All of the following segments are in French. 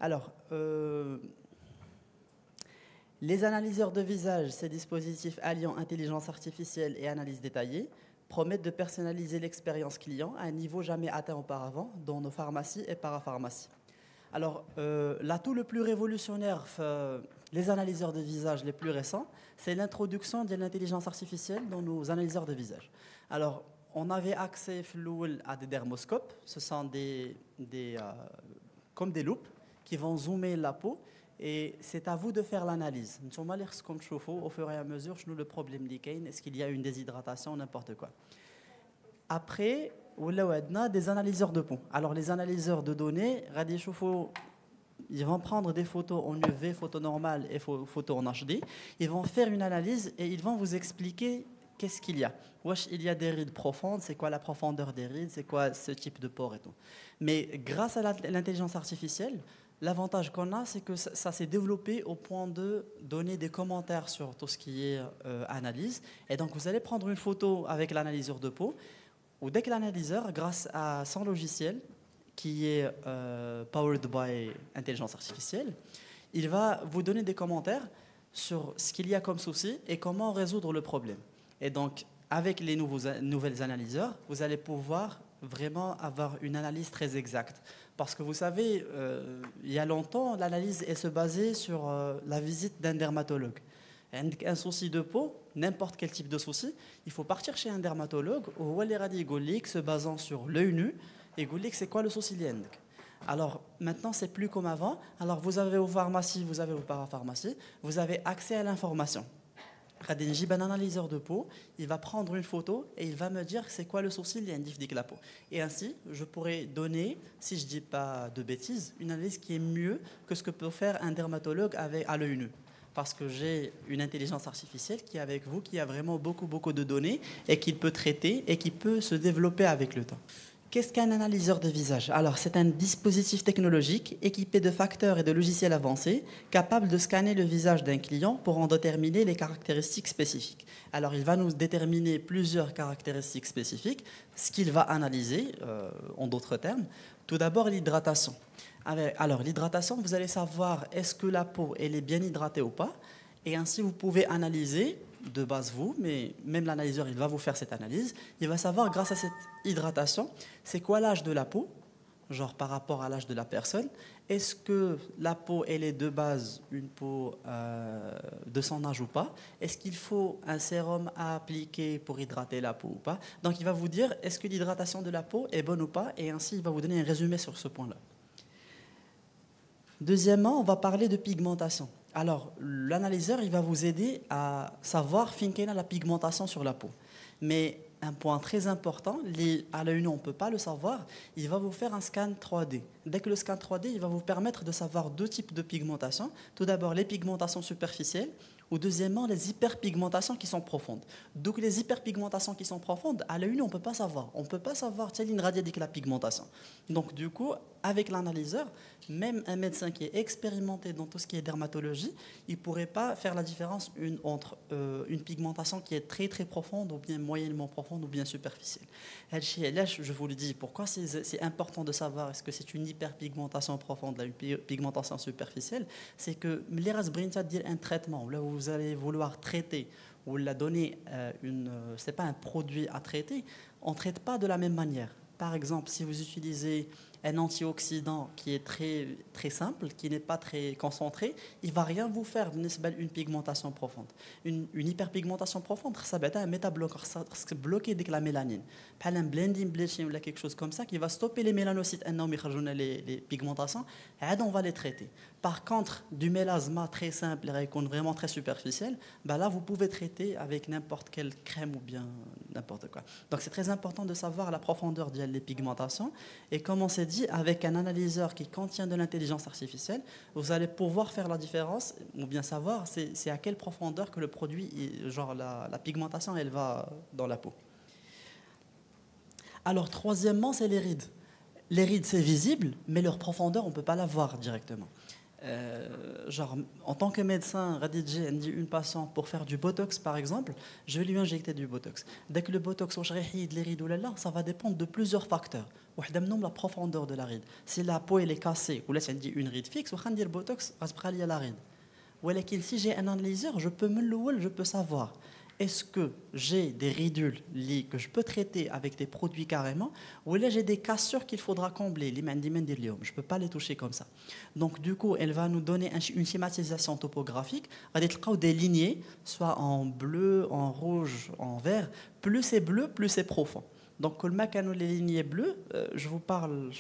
Alors, les analyseurs de visage, ces dispositifs alliant intelligence artificielle et analyse détaillée, promettent de personnaliser l'expérience client à un niveau jamais atteint auparavant dans nos pharmacies et parapharmacies. Alors, l'atout le plus révolutionnaire, les analyseurs de visage les plus récents, c'est l'introduction de l'intelligence artificielle dans nos analyseurs de visage. Alors, on avait accès à des dermoscopes, ce sont comme des loupes qui vont zoomer la peau et c'est à vous de faire l'analyse. Nous sommes allés comme chauffe-eau au fur et à mesure, nous le problème est-ce qu'il y a une déshydratation, n'importe quoi. Après, on a des analyseurs de peau. Alors les analyseurs de données, ils vont prendre des photos en UV, photos normales et photos en HD. Ils vont faire une analyse et ils vont vous expliquer qu'est-ce qu'il y a. Il y a des rides profondes, c'est quoi la profondeur des rides, c'est quoi ce type de pores et tout. Mais grâce à l'intelligence artificielle, l'avantage qu'on a, c'est que ça s'est développé au point de donner des commentaires sur tout ce qui est analyse. Et donc, vous allez prendre une photo avec l'analyseur de peau, ou dès que l'analyseur, grâce à son logiciel, qui est powered by intelligence artificielle, il va vous donner des commentaires sur ce qu'il y a comme souci et comment résoudre le problème. Et donc, avec les nouvelles analyseurs, vous allez pouvoir vraiment avoir une analyse très exacte. Parce que vous savez, il y a longtemps, l'analyse se basait sur la visite d'un dermatologue. Un souci de peau, n'importe quel type de souci, il faut partir chez un dermatologue ou se basant sur l'œil nu et c'est quoi le souci. Alors maintenant, c'est plus comme avant. Alors vous avez aux pharmacies, vous avez aux parapharmacies, vous avez accès à l'information. Un analyseur de peau, il va prendre une photo et il va me dire c'est quoi le souci de la peau. Et ainsi, je pourrais donner, si je ne dis pas de bêtises, une analyse qui est mieux que ce que peut faire un dermatologue à l'œil nu. Parce que j'ai une intelligence artificielle qui est avec vous, qui a vraiment beaucoup de données et qui peut traiter et qui peut se développer avec le temps. Qu'est-ce qu'un analyseur de visage? Alors, c'est un dispositif technologique équipé de facteurs et de logiciels avancés capable de scanner le visage d'un client pour en déterminer les caractéristiques spécifiques. Alors, il va nous déterminer plusieurs caractéristiques spécifiques, ce qu'il va analyser, en d'autres termes. Tout d'abord, l'hydratation. Alors, l'hydratation, vous allez savoir est-ce que la peau elle est bien hydratée ou pas, et ainsi vous pouvez analyser de base vous, mais même l'analyseur, il va vous faire cette analyse. Il va savoir, grâce à cette hydratation, c'est quoi l'âge de la peau, genre par rapport à l'âge de la personne. Est-ce que la peau, elle est de base une peau de son âge ou pas? Est-ce qu'il faut un sérum à appliquer pour hydrater la peau ou pas? Donc, il va vous dire, est-ce que l'hydratation de la peau est bonne ou pas? Et ainsi, il va vous donner un résumé sur ce point-là. Deuxièmement, on va parler de pigmentation. Alors, l'analyseur, il va vous aider à savoir la pigmentation sur la peau. Mais un point très important, à l'œil nu, on ne peut pas le savoir, il va vous faire un scan 3D. Dès que le scan 3D, il va vous permettre de savoir deux types de pigmentation. Tout d'abord, les pigmentations superficielles, ou deuxièmement, les hyperpigmentations qui sont profondes. Donc, les hyperpigmentations qui sont profondes, à l'œil nu, on ne peut pas savoir. On ne peut pas savoir, telle une radiatique la pigmentation. Donc, du coup, avec l'analyseur, même un médecin qui est expérimenté dans tout ce qui est dermatologie, il ne pourrait pas faire la différence entre une pigmentation qui est très profonde ou bien moyennement profonde ou bien superficielle. Là, je vous le dis, pourquoi c'est important de savoir est-ce que c'est une hyperpigmentation profonde, une pigmentation superficielle, c'est que les rasbrinta dire un traitement, là où vous allez vouloir traiter ou la donner, c'est pas un produit à traiter, on ne traite pas de la même manière. Par exemple, si vous utilisez un antioxydant qui est très simple, qui n'est pas très concentré, il ne va rien vous faire une pigmentation profonde. Une hyperpigmentation profonde, ça va être un métabloqueur, ça va bloquer dès que la mélanine. Par un blending bleaching ou quelque chose comme ça qui va stopper les mélanocytes, les pigmentations, et on va les traiter. Par contre, du mélasma très simple, vraiment très superficiel, là, vous pouvez traiter avec n'importe quelle crème ou bien n'importe quoi. Donc, c'est très important de savoir la profondeur des pigmentations. Et comme on s'est dit, avec un analyseur qui contient de l'intelligence artificielle, vous allez pouvoir faire la différence ou bien savoir c'est à quelle profondeur que le produit, genre la pigmentation, elle va dans la peau. Alors, troisièmement, c'est les rides. Les rides, c'est visible, mais leur profondeur, on ne peut pas la voir directement. En tant que médecin, une patiente pour faire du botox par exemple, je vais lui injecter du botox. Dès que le botox les rides ou là, ça va dépendre de plusieurs facteurs. وحده منهم la profondeur de la ride. Si la peau elle est cassée ou là c'est une ride fixe, ou ندير botox غتبقى ليا la ride. ولكن si j'ai un analyseur, je peux je peux savoir est-ce que j'ai des ridules que je peux traiter avec des produits carrément, ou là j'ai des cassures qu'il faudra combler. Je ne peux pas les toucher comme ça. Donc du coup, elle va nous donner une schématisation topographique. On va des lignées, soit en bleu, en rouge, en vert. Plus c'est bleu, plus c'est profond. Donc, les lignées bleues, je vous parle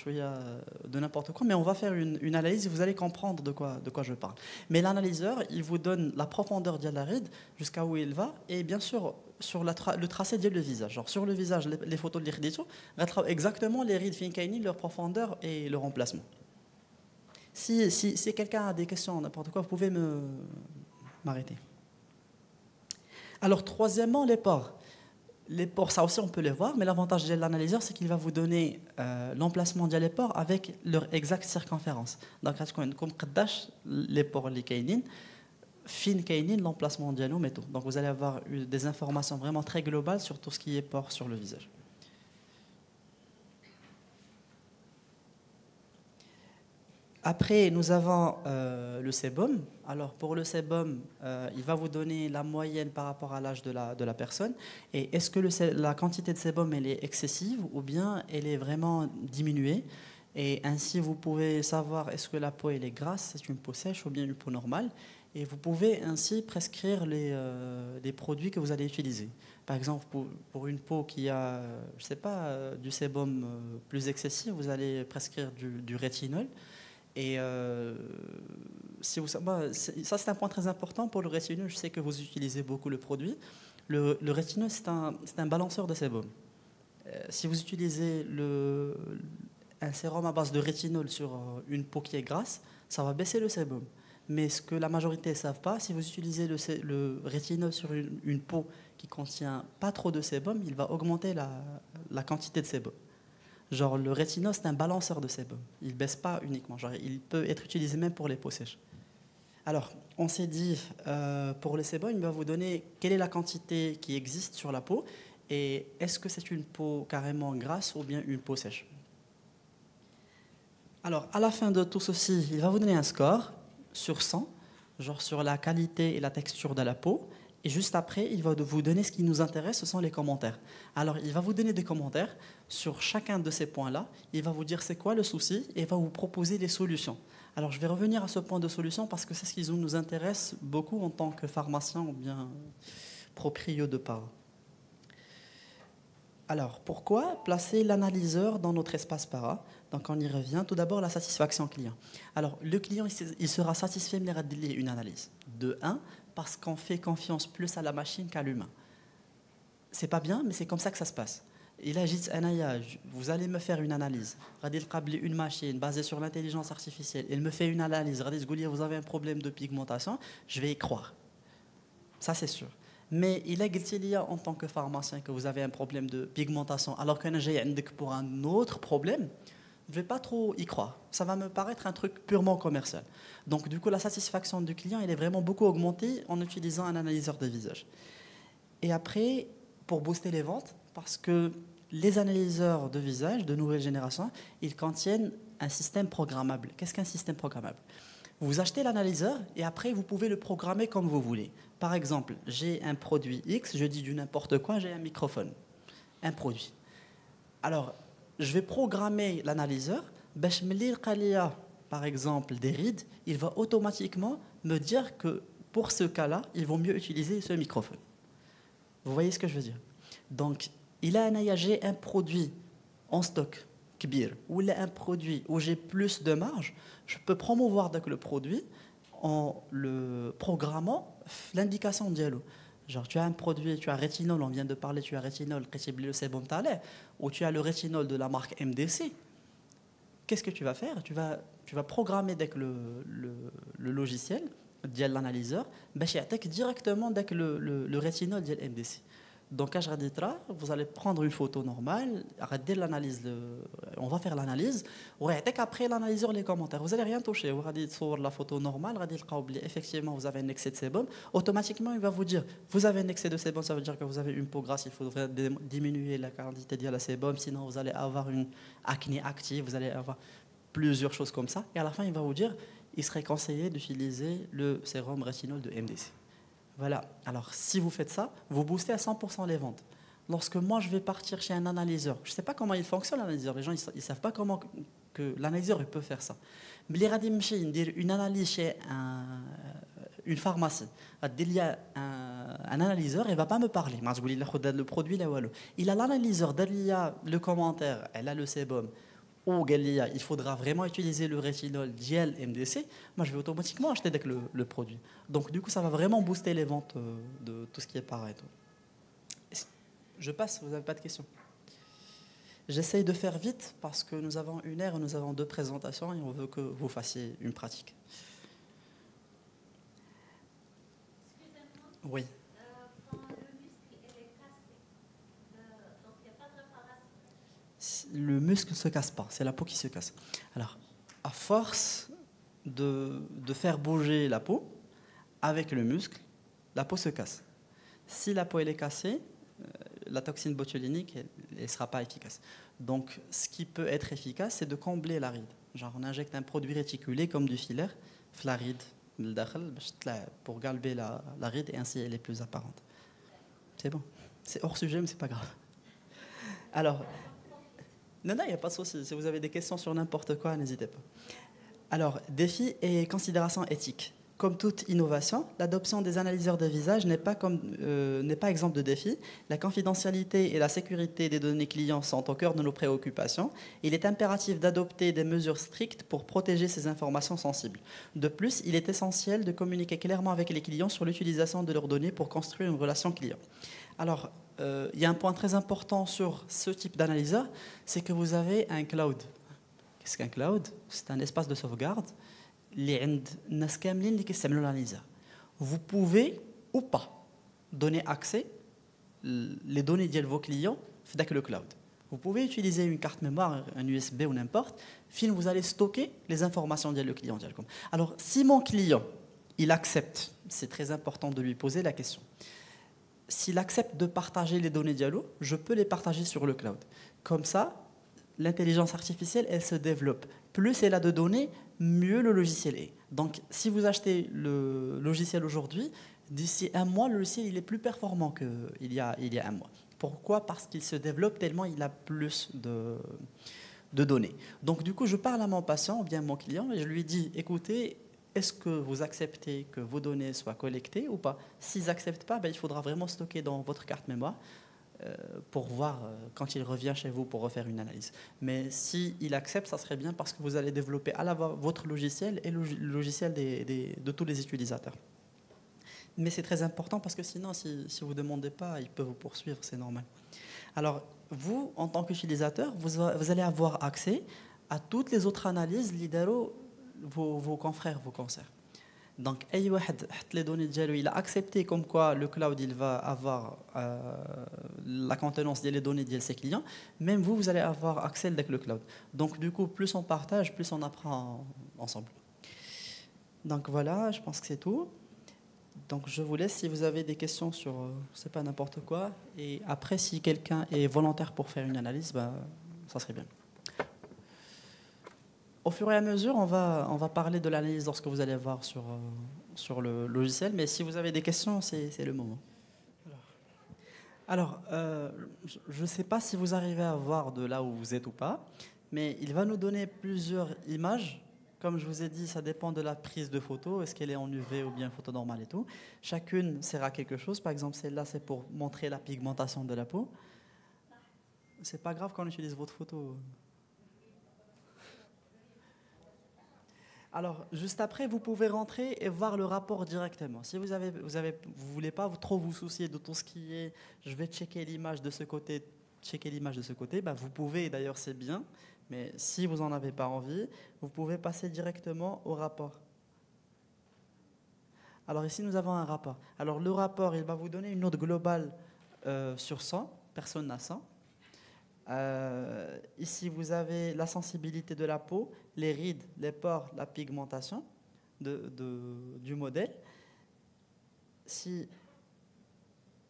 de n'importe quoi, mais on va faire une analyse et vous allez comprendre de quoi je parle. Mais l'analyseur, il vous donne la profondeur de la ride jusqu'à où il va, et bien sûr, sur le tracé du visage. Genre, sur le visage, les photos de l'irridito, exactement les rides finkaini, leur profondeur et leur emplacement. Si quelqu'un a des questions, n'importe quoi, vous pouvez m'arrêter. Alors, troisièmement, les pores. Les pores, ça aussi on peut les voir, mais l'avantage de l'analyseur, c'est qu'il va vous donner l'emplacement des pores avec leur exacte circonférence. Donc, comme les pores, les kainin, fin kainin, l'emplacement dialo métaux. Donc, vous allez avoir des informations vraiment très globales sur tout ce qui est pores sur le visage. Après, nous avons le sébum. Alors, pour le sébum, il va vous donner la moyenne par rapport à l'âge de la personne. Et est-ce que la quantité de sébum elle est excessive ou bien elle est vraiment diminuée? Et ainsi, vous pouvez savoir est-ce que la peau elle est grasse, c'est une peau sèche ou bien une peau normale. Et vous pouvez ainsi prescrire les produits que vous allez utiliser. Par exemple, pour une peau qui a, je sais pas, du sébum plus excessif, vous allez prescrire du rétinol. Et si vous, ça, c'est un point très important pour le rétinol. Je sais que vous utilisez beaucoup le produit. Le rétinol, c'est un balanceur de sébum. Si vous utilisez un sérum à base de rétinol sur une peau qui est grasse, ça va baisser le sébum. Mais ce que la majorité ne savent pas, si vous utilisez le rétinol sur une peau qui ne contient pas trop de sébum, il va augmenter la quantité de sébum. Genre, le rétinol, c'est un balanceur de sébum. Il ne baisse pas uniquement. Genre, il peut être utilisé même pour les peaux sèches. Alors, on s'est dit, pour le sébum, il va vous donner quelle est la quantité qui existe sur la peau et est-ce que c'est une peau carrément grasse ou bien une peau sèche. Alors, à la fin de tout ceci, il va vous donner un score sur 100, genre sur la qualité et la texture de la peau. Et juste après, il va vous donner ce qui nous intéresse, ce sont les commentaires. Alors, il va vous donner des commentaires sur chacun de ces points-là. Il va vous dire c'est quoi le souci et il va vous proposer des solutions. Alors, je vais revenir à ce point de solution parce que c'est ce qui nous intéresse beaucoup en tant que pharmacien ou bien proprio de part. Alors, pourquoi placer l'analyseur dans notre espace para? Donc, on y revient. Tout d'abord, la satisfaction client. Alors, le client, il sera satisfait de une analyse. De 1, parce qu'on fait confiance plus à la machine qu'à l'humain. C'est pas bien, mais c'est comme ça que ça se passe. Et là, vous allez me faire une analyse. Une machine basée sur l'intelligence artificielle. Elle me fait une analyse. Vous avez un problème de pigmentation. Je vais y croire. Ça, c'est sûr. Mais il y a en tant que pharmacien que vous avez un problème de pigmentation, alors que j'ai pour un autre problème, je ne vais pas trop y croire. Ça va me paraître un truc purement commercial. Donc, du coup, la satisfaction du client, elle est vraiment beaucoup augmentée en utilisant un analyseur de visage. Et après, pour booster les ventes, parce que les analyseurs de visage de nouvelle génération, ils contiennent un système programmable. Qu'est-ce qu'un système programmable? Vous achetez l'analyseur et après, vous pouvez le programmer comme vous voulez. Par exemple, j'ai un produit X, je dis du n'importe quoi, j'ai un microphone, un produit. Alors, je vais programmer l'analyseur, par exemple des rides, il va automatiquement me dire que pour ce cas-là, il vaut mieux utiliser ce microphone. Vous voyez ce que je veux dire? Donc, il a un produit en stock, ou un produit où j'ai plus de marge, je peux promouvoir le produit en le programmant l'indication dialogue. Genre, tu as un produit, tu as rétinol, on vient de parler, tu as rétinol, le sébum talé, ou tu as le rétinol de la marque MDC. Qu'est-ce que tu vas faire? Tu vas programmer le logiciel, l'analyseur, directement le rétinol de MDC. Donc, vous allez prendre une photo normale, arrêter l'analyse, on va faire l'analyse, et après l'analyseur les commentaires. Vous n'allez rien toucher. Vous allez sur la photo normale, effectivement vous avez un excès de sébum. Automatiquement, il va vous dire vous avez un excès de sébum, ça veut dire que vous avez une peau grasse, il faudrait diminuer la quantité de la sébum, sinon vous allez avoir une acné active, vous allez avoir plusieurs choses comme ça. Et à la fin, il va vous dire il serait conseillé d'utiliser le sérum rétinol de MDC. Voilà. Alors, si vous faites ça, vous boostez à 100% les ventes. Lorsque moi, je vais partir chez un analyseur, je ne sais pas comment il fonctionne, l'analyseur. Les gens, ils ne savent pas comment que l'analyseur il peut faire ça. Mais les radis une analyse chez une pharmacie. Il y a un analyseur, il ne va pas me parler. Le produit, il a l'analyseur, il a le commentaire, elle a le sébum. Ou il faudra vraiment utiliser le rétinol Diel MDC, moi je vais automatiquement acheter avec le produit. Donc du coup ça va vraiment booster les ventes de tout ce qui est pareil. Je passe, vous n'avez pas de questions? J'essaye de faire vite parce que nous avons 1 heure, nous avons 2 présentations et on veut que vous fassiez une pratique. Excusez-moi. Oui. Quand le muscle est cassé, donc il n'y a pas de réparation. Le muscle ne se casse pas, c'est la peau qui se casse. Alors, à force de faire bouger la peau, avec le muscle, la peau se casse. Si la peau elle est cassée, la toxine botuliниque ne sera pas efficace. Donc, ce qui peut être efficace, c'est de combler la ride. Genre, on injecte un produit réticulé comme du filaire, la ride, pour galber la ride et ainsi elle est plus apparente. C'est bon. C'est hors sujet, mais c'est pas grave. Alors, non, il n'y a pas de souci. Si vous avez des questions sur n'importe quoi, n'hésitez pas. Alors, défis et considérations éthiques. Comme toute innovation, l'adoption des analyseurs de visage n'est pas exemple de défi. La confidentialité et la sécurité des données clients sont au cœur de nos préoccupations. Il est impératif d'adopter des mesures strictes pour protéger ces informations sensibles. De plus, il est essentiel de communiquer clairement avec les clients sur l'utilisation de leurs données pour construire une relation client. Alors, il y a un point très important sur ce type d'analyseur, c'est que vous avez un cloud. Qu'est-ce qu'un cloud? C'est un espace de sauvegarde. Vous pouvez ou pas donner accès les données de vos clients dans le cloud. Vous pouvez utiliser une carte mémoire, un USB ou n'importe, vous allez stocker les informations de le client. Alors, si mon client, il accepte, c'est très important de lui poser la question. S'il accepte de partager les données Diallo, je peux les partager sur le cloud. Comme ça, l'intelligence artificielle, elle se développe. Plus elle a de données, mieux le logiciel est. Donc, si vous achetez le logiciel aujourd'hui, d'ici 1 mois, le logiciel il est plus performant qu'il y a 1 mois. Pourquoi? Parce qu'il se développe tellement il a plus de données. Donc, du coup, je parle à mon patient ou bien à mon client et je lui dis, écoutez, est-ce que vous acceptez que vos données soient collectées ou pas? S'ils n'acceptent pas, il faudra vraiment stocker dans votre carte mémoire pour voir quand il revient chez vous pour refaire une analyse. Mais s'il accepte, ça serait bien parce que vous allez développer à la fois votre logiciel et le logiciel de tous les utilisateurs. Mais c'est très important parce que sinon, si vous ne demandez pas, il peut vous poursuivre, c'est normal. Alors, vous, en tant qu'utilisateur, vous allez avoir accès à toutes les autres analyses, vos confrères, vos consoeurs. Donc, les données il a accepté comme quoi le cloud il va avoir la contenance des données de ses clients. Même vous allez avoir accès avec le cloud. Donc, du coup, plus on partage, plus on apprend ensemble. Donc voilà, je pense que c'est tout. Donc, je vous laisse si vous avez des questions sur, c'est pas n'importe quoi. Et après, si quelqu'un est volontaire pour faire une analyse, ça serait bien. Au fur et à mesure, on va parler de l'analyse lorsque vous allez voir sur le logiciel. Mais si vous avez des questions, c'est le moment. Alors, je ne sais pas si vous arrivez à voir de là où vous êtes ou pas, mais il va nous donner plusieurs images. Comme je vous ai dit, ça dépend de la prise de photo. Est-ce qu'elle est en UV ou bien photo normale et tout. Chacune sert à quelque chose. Par exemple, celle-là, c'est pour montrer la pigmentation de la peau. C'est pas grave qu'on utilise votre photo. Alors, juste après, vous pouvez rentrer et voir le rapport directement. Si vous voulez pas trop vous soucier de tout ce qui est, je vais checker l'image de ce côté, vous pouvez, d'ailleurs c'est bien, mais si vous n'en avez pas envie, vous pouvez passer directement au rapport. Alors ici, nous avons un rapport. Alors le rapport, il va vous donner une note globale sur 100, personne n'a 100. Ici, vous avez la sensibilité de la peau, les rides, les pores, la pigmentation du modèle. Si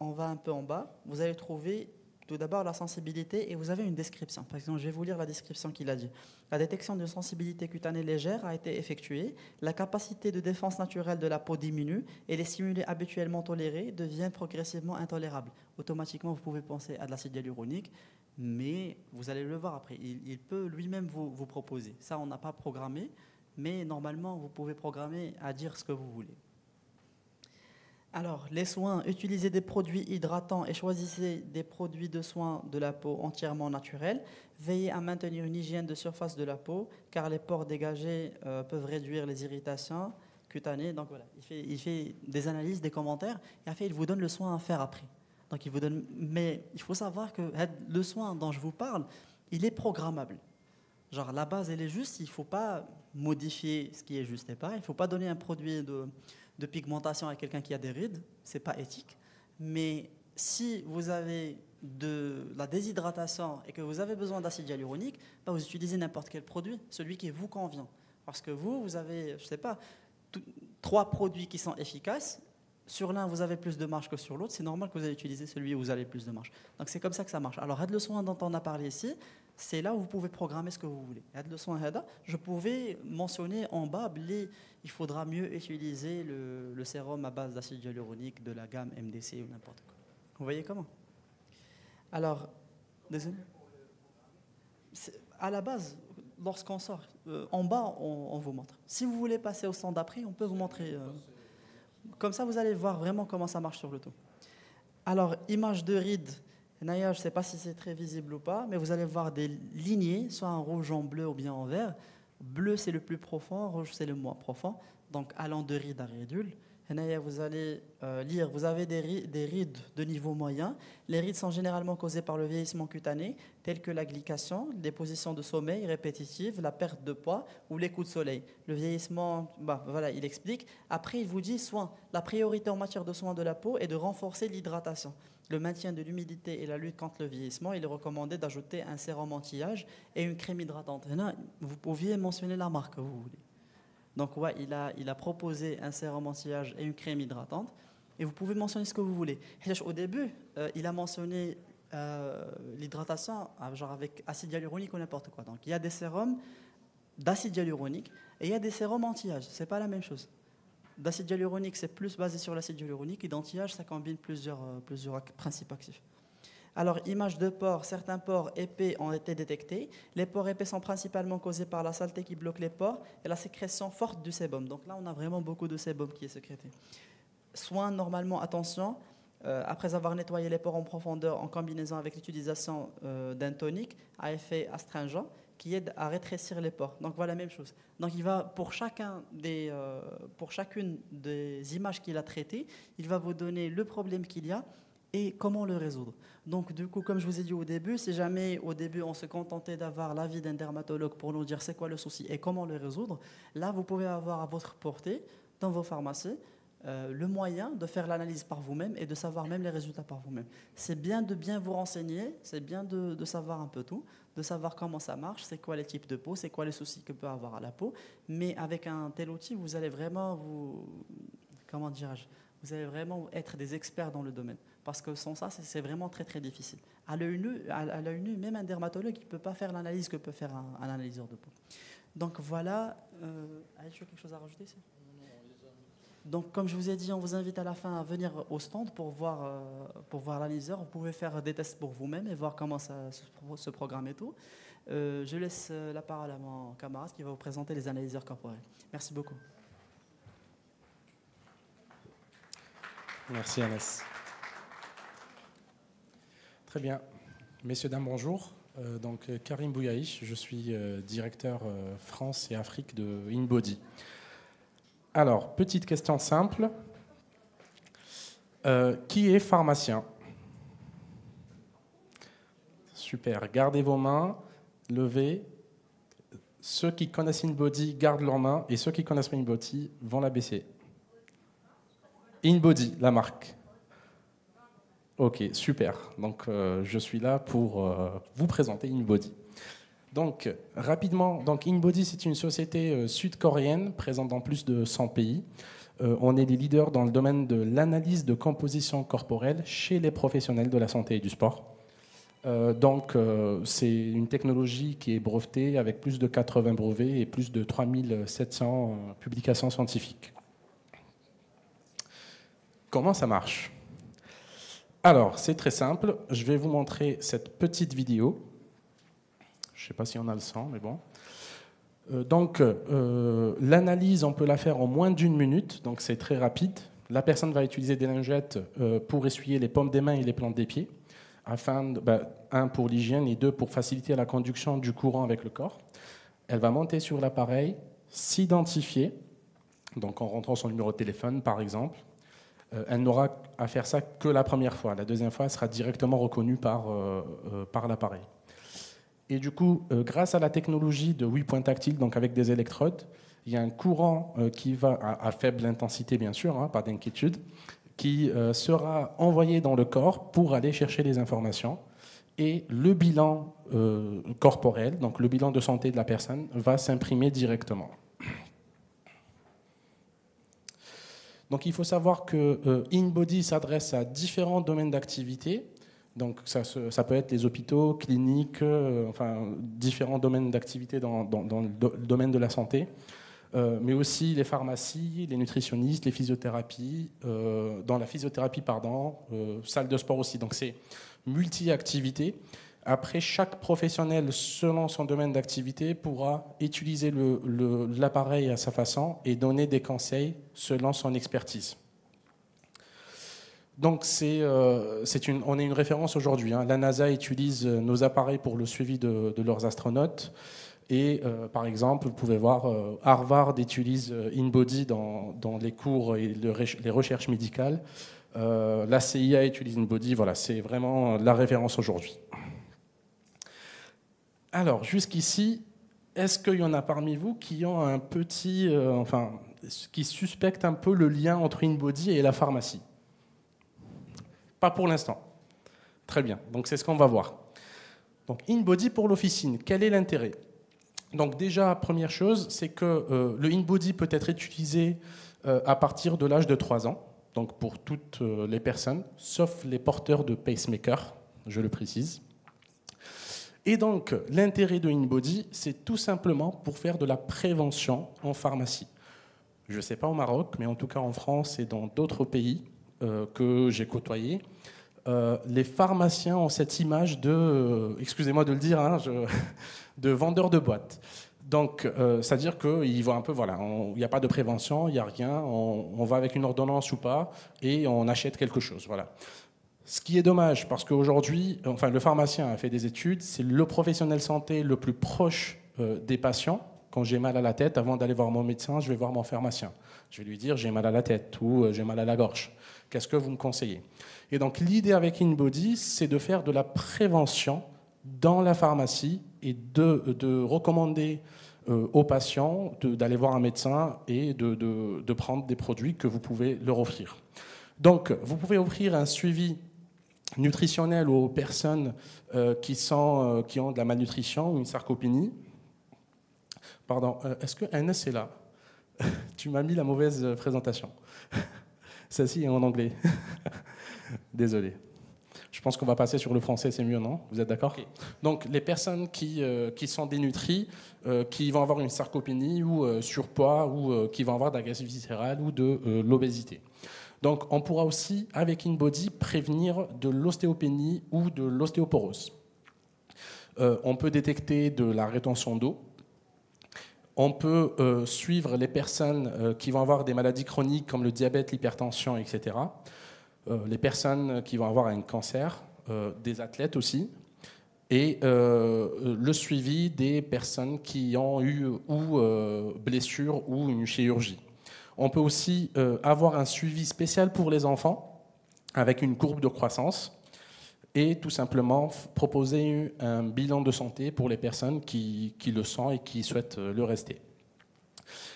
on va un peu en bas, vous allez trouver tout d'abord la sensibilité et vous avez une description. Par exemple, je vais vous lire la description qu'il a dit. La détection d'une sensibilité cutanée légère a été effectuée. La capacité de défense naturelle de la peau diminue et les stimuli habituellement tolérés deviennent progressivement intolérables. Automatiquement, vous pouvez penser à de l'acide hyaluronique, mais vous allez le voir après. Il peut lui-même vous proposer. Ça, on n'a pas programmé, mais normalement, vous pouvez programmer à dire ce que vous voulez. Alors, les soins, utilisez des produits hydratants et choisissez des produits de soins de la peau entièrement naturels. Veillez à maintenir une hygiène de surface de la peau, car les pores dégagés peuvent réduire les irritations cutanées. Donc voilà, il fait des analyses, des commentaires, et après, il vous donne le soin à faire après. Donc, il vous donne, mais il faut savoir que le soin dont je vous parle, il est programmable. Genre, la base, elle est juste, il ne faut pas modifier ce qui est juste et pas. Il ne faut pas donner un produit de pigmentation à quelqu'un qui a des rides, ce n'est pas éthique. Mais si vous avez de la déshydratation et que vous avez besoin d'acide hyaluronique, bah vous utilisez n'importe quel produit, celui qui vous convient. Parce que vous avez, je ne sais pas, 3 produits qui sont efficaces. Sur l'un, vous avez plus de marge que sur l'autre. C'est normal que vous allez utiliser celui où vous avez plus de marge. Donc c'est comme ça que ça marche. Alors, le soin dont on a parlé ici, c'est là où vous pouvez programmer ce que vous voulez. Le soin je pouvais mentionner en bas, il faudra mieux utiliser le sérum à base d'acide hyaluronique de la gamme MDC ou n'importe quoi. Vous voyez comment? Alors, désolé. À la base, lorsqu'on sort, en bas, on vous montre. Si vous voulez passer au stand d'après, on peut vous montrer. Comme ça, vous allez voir vraiment comment ça marche sur le tout. Alors, image de ride. Je ne sais pas si c'est très visible ou pas, mais vous allez voir des lignées, soit en rouge, en bleu ou bien en vert. Bleu, c'est le plus profond, rouge, c'est le moins profond. Donc, allant de ride à ridule. Vous allez lire, vous avez des rides de niveau moyen. Les rides sont généralement causées par le vieillissement cutané, telles que la glycation, des positions de sommeil répétitives, la perte de poids ou les coups de soleil. Le vieillissement, voilà, il explique. Après, il vous dit soin. La priorité en matière de soins de la peau est de renforcer l'hydratation, le maintien de l'humidité et la lutte contre le vieillissement. Il est recommandé d'ajouter un sérum anti-âge et une crème hydratante. Vous pouviez mentionner la marque, vous voulez. Donc, ouais, il a proposé un sérum anti-âge et une crème hydratante. Et vous pouvez mentionner ce que vous voulez. Au début, il a mentionné l'hydratation genre avec acide hyaluronique ou n'importe quoi. Donc, il y a des sérums d'acide hyaluronique et il y a des sérums anti-âge. Ce n'est pas la même chose. D'acide hyaluronique, c'est plus basé sur l'acide hyaluronique. Et d'anti-âge, ça combine plusieurs principes actifs. Alors, image de pores, certains pores épais ont été détectés. Les pores épais sont principalement causés par la saleté qui bloque les pores et la sécrétion forte du sébum. Donc là, on a vraiment beaucoup de sébum qui est sécrété. Soins, normalement, attention, après avoir nettoyé les pores en profondeur en combinaison avec l'utilisation d'un tonique à effet astringent qui aide à rétrécir les pores. Donc voilà la même chose. Donc il va, pour chacune des images qu'il a traitées, il va vous donner le problème qu'il y a et comment le résoudre. Donc, du coup, comme je vous ai dit au début, si jamais au début on se contentait d'avoir l'avis d'un dermatologue pour nous dire c'est quoi le souci et comment le résoudre, là, vous pouvez avoir à votre portée, dans vos pharmacies, le moyen de faire l'analyse par vous-même et de savoir même les résultats par vous-même. C'est bien de bien vous renseigner, c'est bien de savoir un peu tout, de savoir comment ça marche, c'est quoi les types de peau, c'est quoi les soucis que peut avoir à la peau. Mais avec un tel outil, vous allez vraiment vous allez vraiment être des experts dans le domaine. Parce que sans ça, c'est vraiment très très difficile. À l'œil nu, même un dermatologue, il ne peut pas faire l'analyse que peut faire un analyseur de peau. Donc voilà, avez-vous quelque chose à rajouter ici? Donc comme je vous ai dit, on vous invite à la fin à venir au stand pour voir l'analyseur. Vous pouvez faire des tests pour vous-même et voir comment ça se programme et tout. Je laisse la parole à mon camarade qui va vous présenter les analyseurs corporels. Merci beaucoup. Merci Anas. Très bien. Messieurs, dames, bonjour. Donc Karim Bouyaïch, je suis directeur France et Afrique de InBody. Alors, petite question simple. Qui est pharmacien? Super. Gardez vos mains, levez. Ceux qui connaissent InBody gardent leurs mains et ceux qui connaissent pas InBody vont la baisser. InBody, la marque. Ok, super. Donc, je suis là pour vous présenter InBody. Donc, rapidement, donc InBody, c'est une société sud-coréenne présente dans plus de 100 pays. On est les leaders dans le domaine de l'analyse de composition corporelle chez les professionnels de la santé et du sport. C'est une technologie qui est brevetée avec plus de 80 brevets et plus de 3700 publications scientifiques. Comment ça marche? Alors, c'est très simple. Je vais vous montrer cette petite vidéo. Je ne sais pas si on a le son, mais bon. L'analyse, on peut la faire en moins d'une minute, donc c'est très rapide. La personne va utiliser des lingettes pour essuyer les paumes des mains et les plantes des pieds, un, pour l'hygiène, et deux, pour faciliter la conduction du courant avec le corps. Elle va monter sur l'appareil, s'identifier, donc en rentrant son numéro de téléphone, par exemple. Elle n'aura à faire ça que la première fois. La deuxième fois, elle sera directement reconnue par l'appareil. Et du coup, grâce à la technologie de 8 points tactiles, donc avec des électrodes, il y a un courant qui va, à faible intensité bien sûr, pas d'inquiétude, qui sera envoyé dans le corps pour aller chercher les informations. Et le bilan corporel, donc le bilan de santé de la personne, va s'imprimer directement. Donc il faut savoir que InBody s'adresse à différents domaines d'activité. Donc ça peut être les hôpitaux, cliniques, différents domaines d'activité dans le domaine de la santé, mais aussi les pharmacies, les nutritionnistes, les physiothérapies, dans la physiothérapie, salle de sport aussi. Donc c'est multi-activité. Après, chaque professionnel, selon son domaine d'activité, pourra utiliser l'appareil à sa façon et donner des conseils selon son expertise. Donc, on est une référence aujourd'hui. La NASA utilise nos appareils pour le suivi de leurs astronautes. Et par exemple, vous pouvez voir, Harvard utilise InBody dans les cours et les recherches médicales. La CIA utilise InBody. Voilà, c'est vraiment la référence aujourd'hui. Alors, jusqu'ici, est-ce qu'il y en a parmi vous qui ont un petit... qui suspectent un peu le lien entre InBody et la pharmacie? Pas pour l'instant. Très bien, donc c'est ce qu'on va voir. Donc InBody pour l'officine, quel est l'intérêt? Donc déjà, première chose, c'est que le InBody peut être utilisé à partir de l'âge de 3 ans, donc pour toutes les personnes, sauf les porteurs de pacemaker, je le précise. Et donc l'intérêt de InBody, c'est tout simplement pour faire de la prévention en pharmacie. Je ne sais pas au Maroc, mais en tout cas en France et dans d'autres pays que j'ai côtoyés, les pharmaciens ont cette image de, excusez-moi de le dire, de vendeurs de boîtes. Donc, c'est-à-dire qu'ils vont un peu, voilà, il n'y a pas de prévention, il n'y a rien, on va avec une ordonnance ou pas, et on achète quelque chose, voilà. Ce qui est dommage, parce qu'aujourd'hui, le pharmacien a fait des études, c'est le professionnel santé le plus proche des patients. Quand j'ai mal à la tête, avant d'aller voir mon médecin, je vais voir mon pharmacien. Je vais lui dire j'ai mal à la tête ou j'ai mal à la gorge. Qu'est-ce que vous me conseillez? Et donc l'idée avec InBody, c'est de faire de la prévention dans la pharmacie et de recommander aux patients d'aller voir un médecin et de prendre des produits que vous pouvez leur offrir. Donc vous pouvez offrir un suivi nutritionnel aux personnes qui ont de la malnutrition ou une sarcopénie. Pardon, est-ce que NS est là? Tu m'as mis la mauvaise présentation. Celle-ci est en anglais. Désolé. Je pense qu'on va passer sur le français, c'est mieux, non? Vous êtes d'accord? Okay. Donc, les personnes qui sont dénutries, qui vont avoir une sarcopénie ou surpoids, ou qui vont avoir de la graisse viscérale ou de l'obésité. Donc, on pourra aussi, avec InBody, prévenir de l'ostéopénie ou de l'ostéoporose. On peut détecter de la rétention d'eau. On peut suivre les personnes qui vont avoir des maladies chroniques comme le diabète, l'hypertension, etc. Les personnes qui vont avoir un cancer, des athlètes aussi, et le suivi des personnes qui ont eu ou blessure ou une chirurgie. On peut aussi avoir un suivi spécial pour les enfants avec une courbe de croissance et tout simplement proposer un bilan de santé pour les personnes qui le sont et qui souhaitent le rester.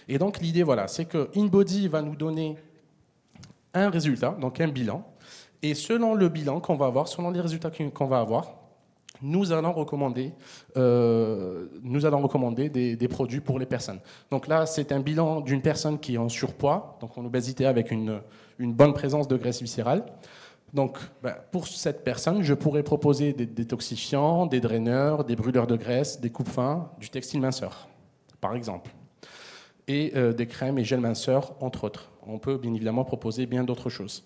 Et donc l'idée, voilà, c'est que InBody va nous donner un résultat, donc un bilan, Et selon le bilan qu'on va avoir, selon les résultats qu'on va avoir, nous allons recommander des produits pour les personnes. Donc là, c'est un bilan d'une personne qui est en surpoids, donc en obésité avec une bonne présence de graisse viscérale. Donc, pour cette personne, je pourrais proposer des détoxifiants, des draineurs, des brûleurs de graisse, des coupes-fins, du textile minceur, par exemple, et des crèmes et gels minceurs, entre autres. On peut bien évidemment proposer bien d'autres choses.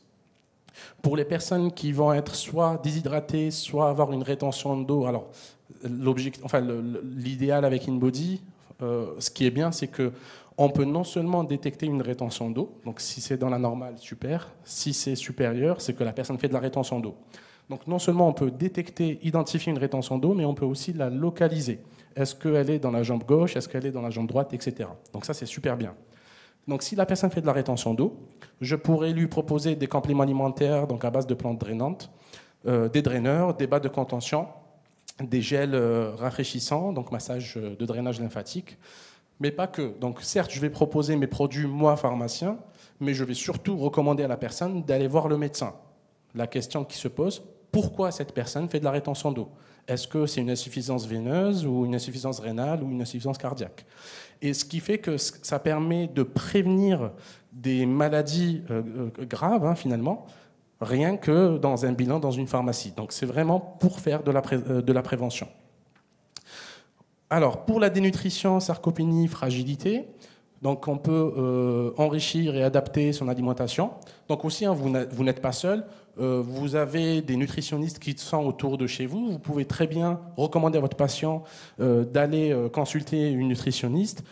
Pour les personnes qui vont être soit déshydratées, soit avoir une rétention d'eau, alors l'idéal avec InBody, ce qui est bien, c'est qu'on peut non seulement détecter une rétention d'eau, donc si c'est dans la normale, super. Si c'est supérieur, c'est que la personne fait de la rétention d'eau. Donc non seulement on peut détecter, identifier une rétention d'eau, mais on peut aussi la localiser. Est-ce qu'elle est dans la jambe gauche, est-ce qu'elle est dans la jambe droite, etc. Donc ça, c'est super bien. Donc si la personne fait de la rétention d'eau, je pourrais lui proposer des compléments alimentaires donc à base de plantes drainantes, des draineurs, des bas de contention, des gels rafraîchissants, donc massage de drainage lymphatique, mais pas que. Donc certes, je vais proposer mes produits, moi, pharmacien, mais je vais surtout recommander à la personne d'aller voir le médecin. La question qui se pose, pourquoi cette personne fait de la rétention d'eau? Est-ce que c'est une insuffisance veineuse ou une insuffisance rénale ou une insuffisance cardiaque? Et ce qui fait que ça permet de prévenir des maladies graves, finalement, rien que dans un bilan dans une pharmacie. Donc c'est vraiment pour faire de la prévention. Alors, pour la dénutrition, sarcopénie, fragilité, donc on peut enrichir et adapter son alimentation. Donc aussi, vous n'êtes pas seul. Vous avez des nutritionnistes qui sont autour de chez vous. Vous pouvez très bien recommander à votre patient d'aller consulter une nutritionniste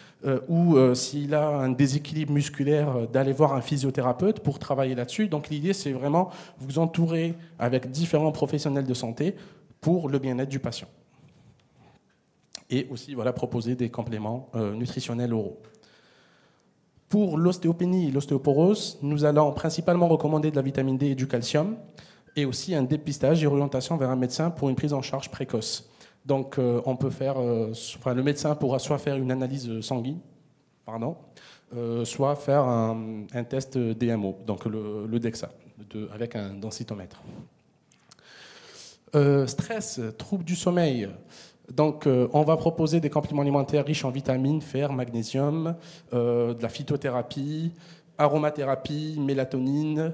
ou s'il a un déséquilibre musculaire, d'aller voir un physiothérapeute pour travailler là-dessus. Donc l'idée, c'est vraiment vous entourer avec différents professionnels de santé pour le bien-être du patient. Et aussi proposer des compléments nutritionnels oraux. Pour l'ostéopénie et l'ostéoporose, nous allons principalement recommander de la vitamine D et du calcium, et aussi un dépistage et orientation vers un médecin pour une prise en charge précoce. Donc, on peut faire, le médecin pourra soit faire une analyse sanguine, soit faire un test DMO, donc le DEXA, avec un densitomètre. Stress, troubles du sommeil. Donc, on va proposer des compléments alimentaires riches en vitamines, fer, magnésium, de la phytothérapie, aromathérapie, mélatonine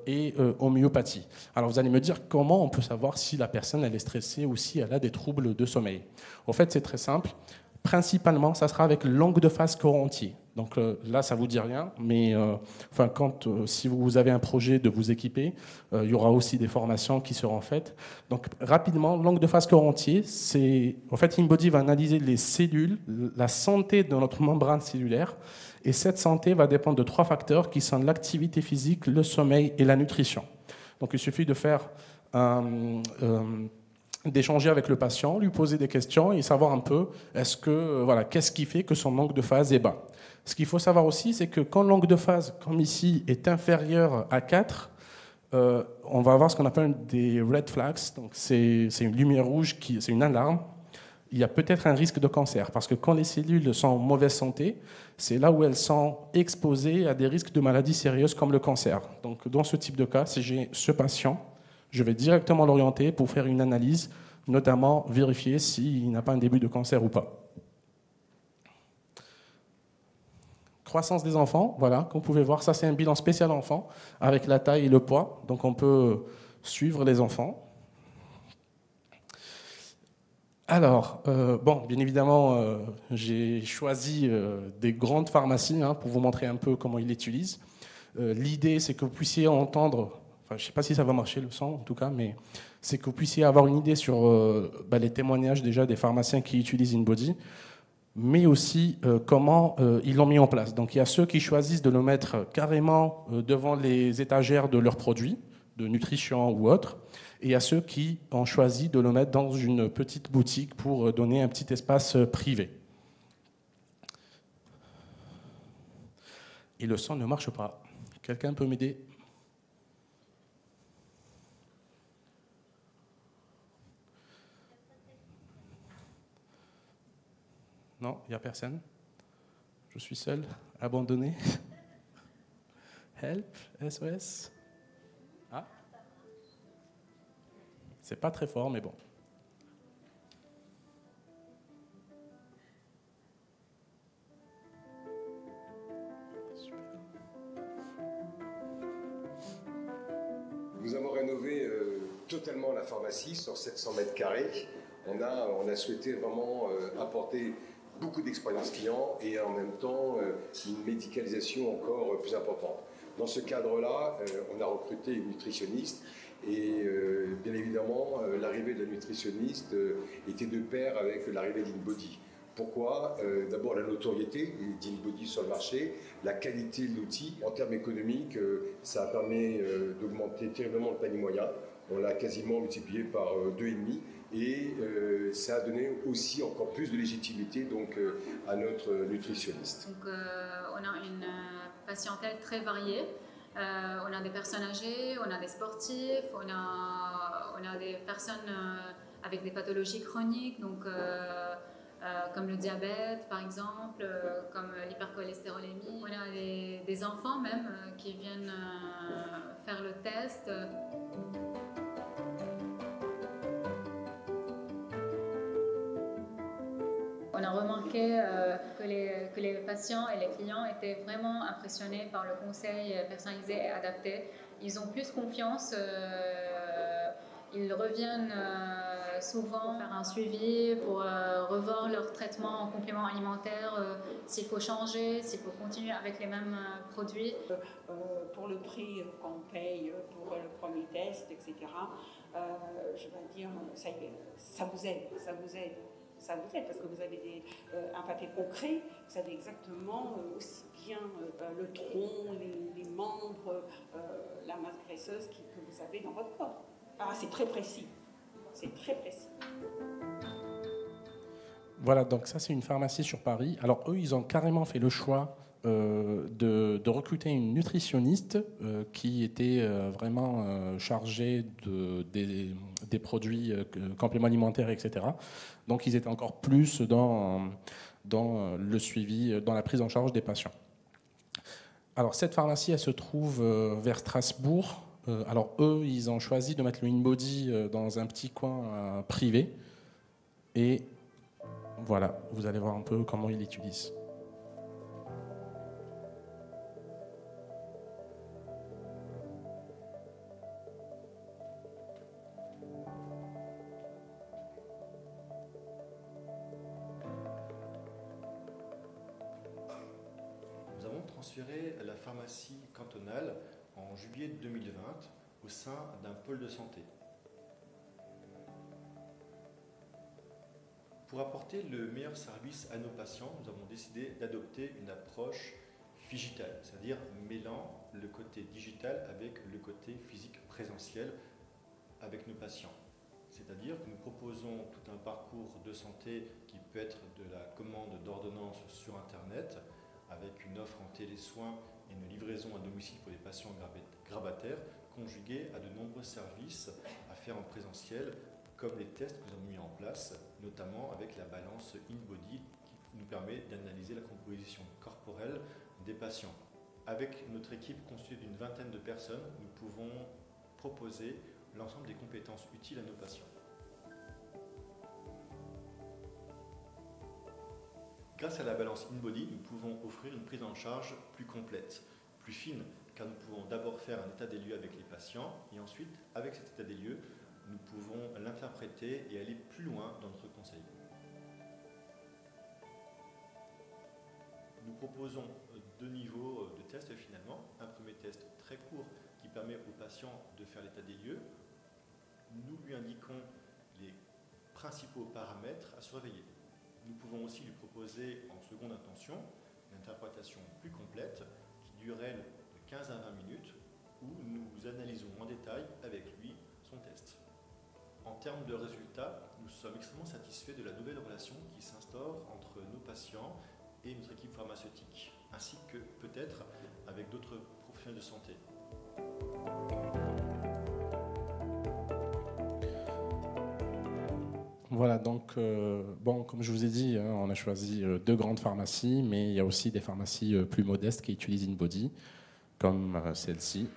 et homéopathie. Alors, vous allez me dire comment on peut savoir si la personne elle est stressée ou si elle a des troubles de sommeil. En fait, c'est très simple. Principalement, ça sera avec langue de phase corps entier. Donc là, ça ne vous dit rien, mais si vous avez un projet de vous équiper, il y aura aussi des formations qui seront faites. Donc rapidement, langue de phase corps entier, en fait, InBody va analyser les cellules, la santé de notre membrane cellulaire, et cette santé va dépendre de 3 facteurs qui sont l'activité physique, le sommeil et la nutrition. Donc il suffit de faire d'échanger avec le patient, lui poser des questions et savoir un peu qu'est-ce qui fait que son langue de phase est bas. Ce qu'il faut savoir aussi, c'est que quand langue de phase, comme ici, est inférieure à 4, on va avoir ce qu'on appelle des red flags. Donc c'est une lumière rouge, c'est une alarme. Il y a peut-être un risque de cancer, parce que quand les cellules sont en mauvaise santé, c'est là où elles sont exposées à des risques de maladies sérieuses comme le cancer. Donc dans ce type de cas, si j'ai ce patient, je vais directement l'orienter pour faire une analyse, notamment vérifier s'il n'a pas un début de cancer ou pas. Croissance des enfants, voilà, comme vous pouvez voir, ça c'est un bilan spécial enfant, avec la taille et le poids, donc on peut suivre les enfants. Alors, bien évidemment, j'ai choisi des grandes pharmacies pour vous montrer un peu comment ils l'utilisent. L'idée, c'est que vous puissiez entendre, je ne sais pas si ça va marcher le son en tout cas, mais c'est que vous puissiez avoir une idée sur les témoignages déjà des pharmaciens qui utilisent InBody, mais aussi comment ils l'ont mis en place. Donc il y a ceux qui choisissent de le mettre carrément devant les étagères de leurs produits, de nutrition ou autres, et il y a ceux qui ont choisi de le mettre dans une petite boutique pour donner un petit espace privé. Et le son ne marche pas. Quelqu'un peut m'aider ? Non, il n'y a personne. Je suis seul, abandonné. Help, SOS. Ah. C'est pas très fort, mais bon. Nous avons rénové totalement la pharmacie sur 700 mètres carrés. On a souhaité vraiment apporter beaucoup d'expérience client et en même temps une médicalisation encore plus importante. Dans ce cadre-là, on a recruté une nutritionniste et bien évidemment, l'arrivée de la nutritionniste était de pair avec l'arrivée d'InBody. Pourquoi? D'abord la notoriété d'InBody sur le marché, la qualité de l'outil. En termes économiques, ça a permis d'augmenter terriblement le panier moyen. On l'a quasiment multiplié par 2,5 et ça a donné aussi encore plus de légitimité donc, à notre nutritionniste. Donc, on a une patientèle très variée. On a des personnes âgées, on a des sportifs, on a des personnes avec des pathologies chroniques, donc, comme le diabète par exemple, comme l'hypercholestérolémie. On a des enfants même qui viennent faire le test. On a remarqué que les patients et les clients étaient vraiment impressionnés par le conseil personnalisé et adapté. Ils ont plus confiance, ils reviennent souvent faire un suivi pour revoir leur traitement en complément alimentaire, s'il faut changer, s'il faut continuer avec les mêmes produits. Pour le prix qu'on paye pour le premier test, etc., je vais dire, ça vous aide. Ça vous aide parce que vous avez un papier concret, vous savez exactement aussi bien le tronc, les membres, la masse graisseuse que vous avez dans votre corps. Ah, c'est très précis. C'est très précis. Voilà, donc ça c'est une pharmacie sur Paris. Alors eux, ils ont carrément fait le choix de recruter une nutritionniste qui était vraiment chargée des produits compléments alimentaires, etc. Donc ils étaient encore plus dans le suivi, dans la prise en charge des patients. Alors cette pharmacie, elle se trouve vers Strasbourg. Alors eux, ils ont choisi de mettre le InBody dans un petit coin privé. Et voilà, vous allez voir un peu comment ils l'utilisent. Nous avons transféré la pharmacie cantonale en juillet 2020 au sein d'un pôle de santé. Pour apporter le meilleur service à nos patients, nous avons décidé d'adopter une approche digitale, c'est-à-dire mêlant le côté digital avec le côté physique présentiel avec nos patients. C'est-à-dire que nous proposons tout un parcours de santé qui peut être de la commande d'ordonnances sur Internet, avec une offre en télésoins et une livraison à domicile pour les patients grabataires, conjuguée à de nombreux services à faire en présentiel, comme les tests que nous avons mis en place, notamment avec la balance InBody qui nous permet d'analyser la composition corporelle des patients. Avec notre équipe constituée d'une vingtaine de personnes, nous pouvons proposer l'ensemble des compétences utiles à nos patients. Grâce à la balance InBody, nous pouvons offrir une prise en charge plus complète, plus fine, car nous pouvons d'abord faire un état des lieux avec les patients et ensuite, avec cet état des lieux, nous pouvons l'interpréter et aller plus loin dans notre conseil. Nous proposons deux niveaux de tests finalement. Un premier test très court qui permet au patient de faire l'état des lieux. Nous lui indiquons les principaux paramètres à surveiller. Nous pouvons aussi lui proposer en seconde intention une interprétation plus complète qui dure elle de 15 à 20 minutes où nous analysons en détail avec lui son test. En termes de résultats, nous sommes extrêmement satisfaits de la nouvelle relation qui s'instaure entre nos patients et notre équipe pharmaceutique, ainsi que peut-être avec d'autres professionnels de santé. Voilà, donc, bon, comme je vous ai dit, hein, on a choisi deux grandes pharmacies, mais il y a aussi des pharmacies plus modestes qui utilisent InBody, comme celle-ci.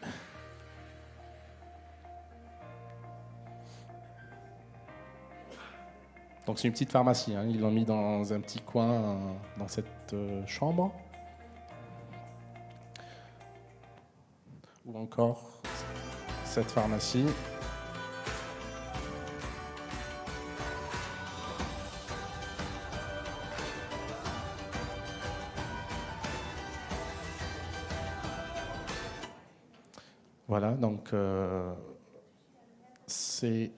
Donc c'est une petite pharmacie, hein. Ils l'ont mis dans un petit coin dans cette chambre. Ou encore cette pharmacie. Voilà, donc ce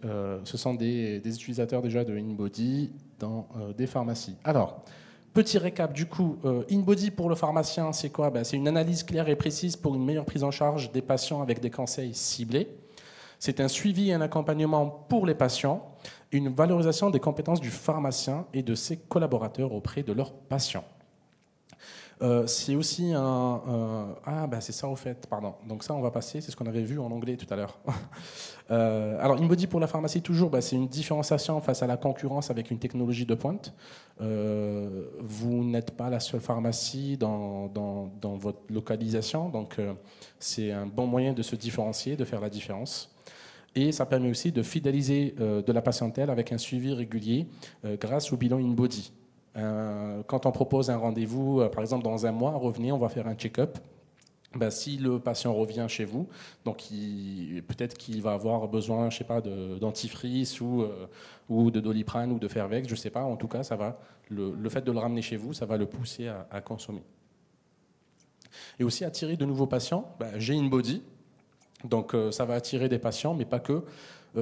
sont des utilisateurs déjà de InBody dans des pharmacies. Alors, petit récap du coup, InBody pour le pharmacien, c'est quoi? C'est une analyse claire et précise pour une meilleure prise en charge des patients avec des conseils ciblés. C'est un suivi et un accompagnement pour les patients, une valorisation des compétences du pharmacien et de ses collaborateurs auprès de leurs patients. C'est aussi c'est ça au fait, pardon. Donc ça, on va passer, c'est ce qu'on avait vu en anglais tout à l'heure. Alors, InBody pour la pharmacie, toujours, c'est une différenciation face à la concurrence avec une technologie de pointe. Vous n'êtes pas la seule pharmacie dans votre localisation, donc c'est un bon moyen de se différencier, de faire la différence. Et ça permet aussi de fidéliser de la patientèle avec un suivi régulier grâce au bilan InBody. Quand on propose un rendez-vous, par exemple dans un mois, revenez, on va faire un check-up. Si le patient revient chez vous, donc peut-être qu'il va avoir besoin, je sais pas, de dentifrice ou de Doliprane ou de Fervex, je sais pas. En tout cas, ça va. Le fait de le ramener chez vous, ça va le pousser à consommer. Et aussi attirer de nouveaux patients. J'ai InBody, donc ça va attirer des patients, mais pas que.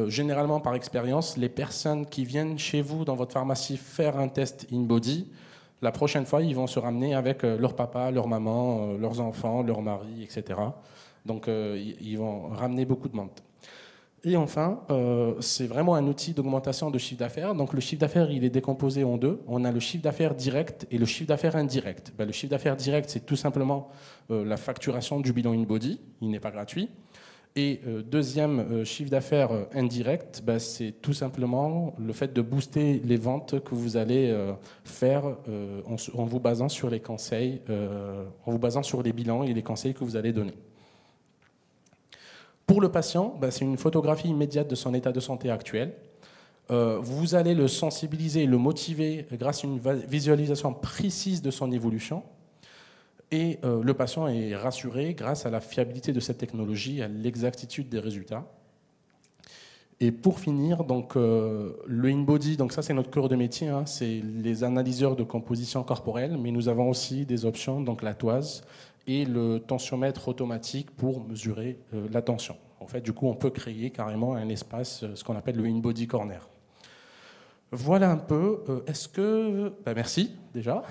Généralement, par expérience, les personnes qui viennent chez vous dans votre pharmacie faire un test InBody, la prochaine fois, ils vont se ramener avec leur papa, leur maman, leurs enfants, leur mari, etc. Donc, ils vont ramener beaucoup de monde. Et enfin, c'est vraiment un outil d'augmentation de chiffre d'affaires. Donc, le chiffre d'affaires, il est décomposé en deux. On a le chiffre d'affaires direct et le chiffre d'affaires indirect. Le chiffre d'affaires direct, c'est tout simplement la facturation du bilan InBody. Il n'est pas gratuit. Et deuxième chiffre d'affaires indirect, c'est tout simplement le fait de booster les ventes que vous allez faire en vous basant sur les conseils, en vous basant sur les bilans et les conseils que vous allez donner. Pour le patient, c'est une photographie immédiate de son état de santé actuel. Vous allez le sensibiliser et le motiver grâce à une visualisation précise de son évolution. Et le patient est rassuré grâce à la fiabilité de cette technologie, à l'exactitude des résultats. Et pour finir, donc, le InBody, donc ça c'est notre cœur de métier, hein, c'est les analyseurs de composition corporelle, mais nous avons aussi des options, donc la toise et le tensiomètre automatique pour mesurer la tension. En fait, du coup, on peut créer carrément un espace, ce qu'on appelle le InBody Corner. Voilà un peu. Est-ce que... merci déjà.